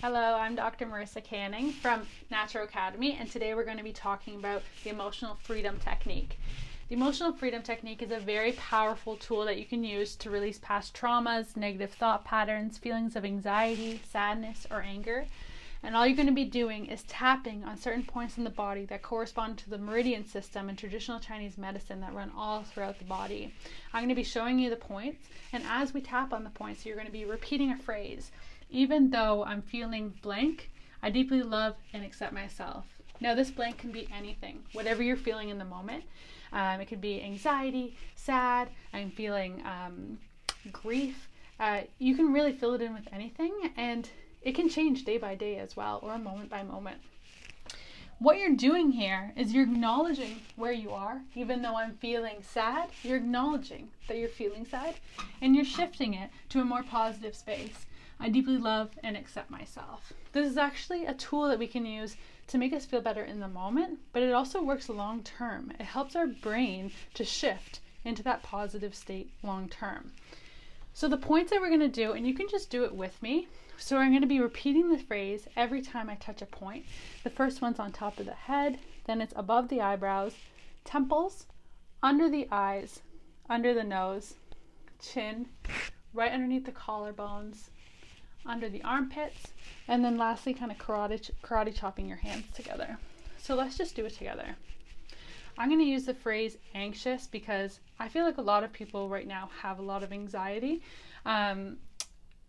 Hello, I'm Dr. Marissa Canning from Natural Academy, and today we're going to be talking about the emotional freedom technique. The emotional freedom technique is a very powerful tool that you can use to release past traumas, negative thought patterns, feelings of anxiety, sadness, or anger. And all you're going to be doing is tapping on certain points in the body that correspond to the meridian system in traditional Chinese medicine that run all throughout the body. I'm going to be showing you the points, and as we tap on the points, you're going to be repeating a phrase. Even though I'm feeling blank, I deeply love and accept myself. Now, this blank can be anything, whatever you're feeling in the moment. It could be anxiety, sad, I'm feeling grief. You can really fill it in with anything, and it can change day by day as well, or moment by moment. What you're doing here is you're acknowledging where you are. Even though I'm feeling sad, you're acknowledging that you're feeling sad, and you're shifting it to a more positive space. I deeply love and accept myself. This is actually a tool that we can use to make us feel better in the moment, but it also works long term. It helps our brain to shift into that positive state long term. So the points that we're going to do, and you can just do it with me. So I'm going to be repeating the phrase every time I touch a point. The first one's on top of the head, then it's above the eyebrows, temples, under the eyes, under the nose, chin, right underneath the collarbones, under the armpits, and then lastly kind of karate chopping your hands together. So let's just do it together. I'm going to use the phrase anxious because I feel like a lot of people right now have a lot of anxiety.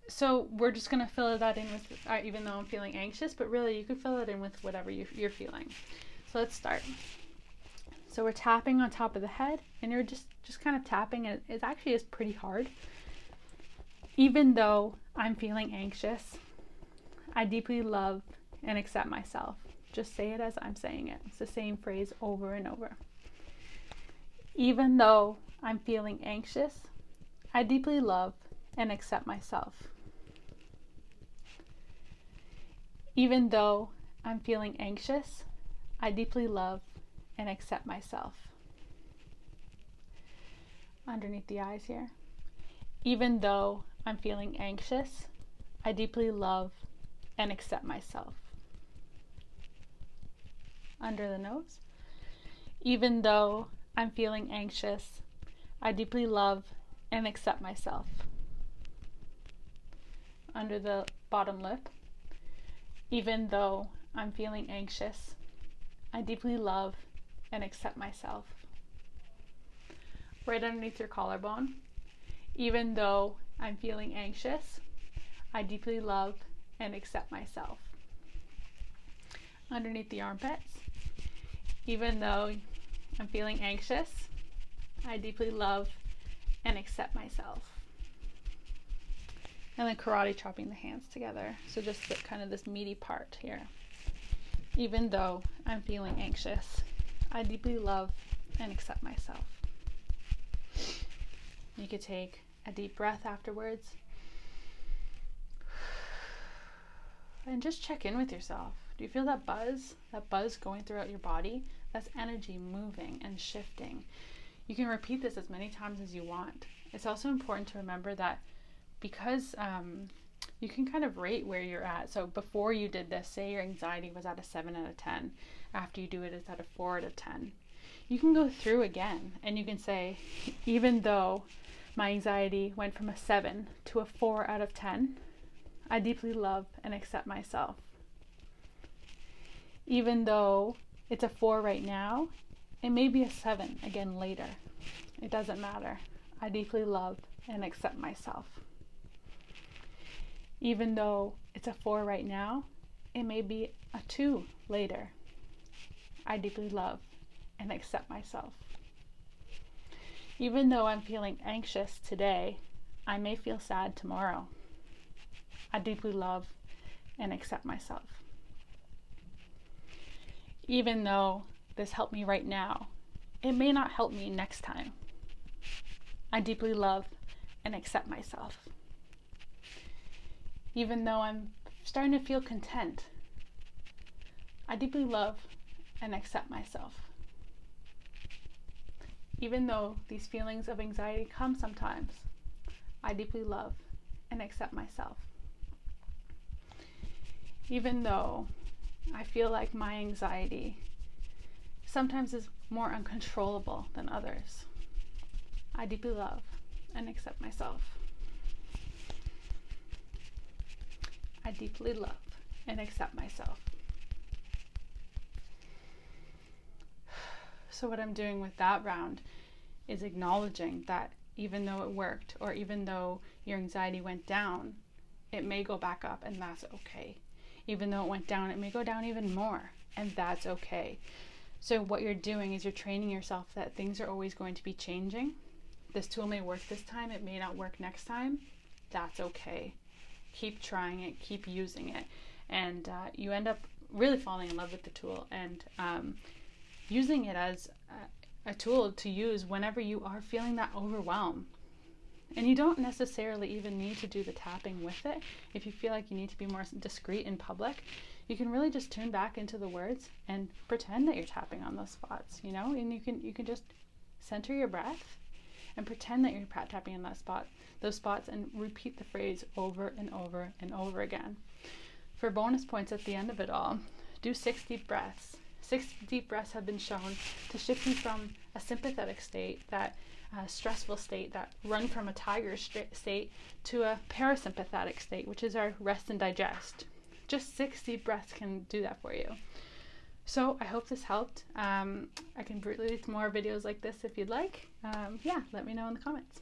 So we're just going to fill that in with, even though I'm feeling anxious, but really you could fill it in with whatever you're feeling. So let's start. So we're tapping on top of the head, and you're just kind of tapping, and it actually is pretty hard. Even though I'm feeling anxious, I deeply love and accept myself. Just say it as I'm saying it. It's the same phrase over and over. Even though I'm feeling anxious, I deeply love and accept myself. Even though I'm feeling anxious, I deeply love and accept myself. Underneath the eyes here. Even though I'm feeling anxious, I deeply love and accept myself. Under the nose. Even though I'm feeling anxious, I deeply love and accept myself. Under the bottom lip. Even though I'm feeling anxious, I deeply love and accept myself. Right underneath your collarbone. Even though I'm feeling anxious, I deeply love and accept myself. Underneath the armpits. Even though I'm feeling anxious, I deeply love and accept myself. And then karate chopping the hands together. So just kind of this meaty part here. Even though I'm feeling anxious, I deeply love and accept myself. You could take a deep breath afterwards. And just check in with yourself. Do you feel that buzz? That buzz going throughout your body? That's energy moving and shifting. You can repeat this as many times as you want. It's also important to remember that because you can kind of rate where you're at. So before you did this, say your anxiety was at a 7 out of 10. After you do it, it's at a 4 out of 10. You can go through again and you can say, even though my anxiety went from a 7 to a 4 out of 10, I deeply love and accept myself. Even though it's a 4 right now, it may be a 7 again later. It doesn't matter. I deeply love and accept myself. Even though it's a 4 right now, it may be a 2 later. I deeply love and accept myself. Even though I'm feeling anxious today, I may feel sad tomorrow. I deeply love and accept myself. Even though this helped me right now, it may not help me next time. I deeply love and accept myself. Even though I'm starting to feel content, I deeply love and accept myself. Even though these feelings of anxiety come sometimes, I deeply love and accept myself. even though I feel like my anxiety sometimes is more uncontrollable than others, I deeply love and accept myself. I deeply love and accept myself. So what I'm doing with that round is acknowledging that even though it worked, or even though your anxiety went down, it may go back up, and that's okay. Even though it went down, it may go down even more, and that's okay. So what you're doing is you're training yourself that things are always going to be changing. This tool may work this time, it may not work next time. That's okay. Keep trying it, keep using it, and you end up really falling in love with the tool and using it as a tool to use whenever you are feeling that overwhelm. And you don't necessarily even need to do the tapping with it. If you feel like you need to be more discreet in public, you can really just tune back into the words and pretend that you're tapping on those spots, and you can just center your breath and pretend that you're tapping in those spots, and repeat the phrase over and over and over again. For bonus points at the end of it all, do 6 deep breaths. 6 deep breaths have been shown to shift you from a sympathetic state, that stressful state, that run from a tiger state, to a parasympathetic state, which is our rest and digest. Just 6 deep breaths can do that for you. So I hope this helped. I can release more videos like this if you'd like. Let me know in the comments.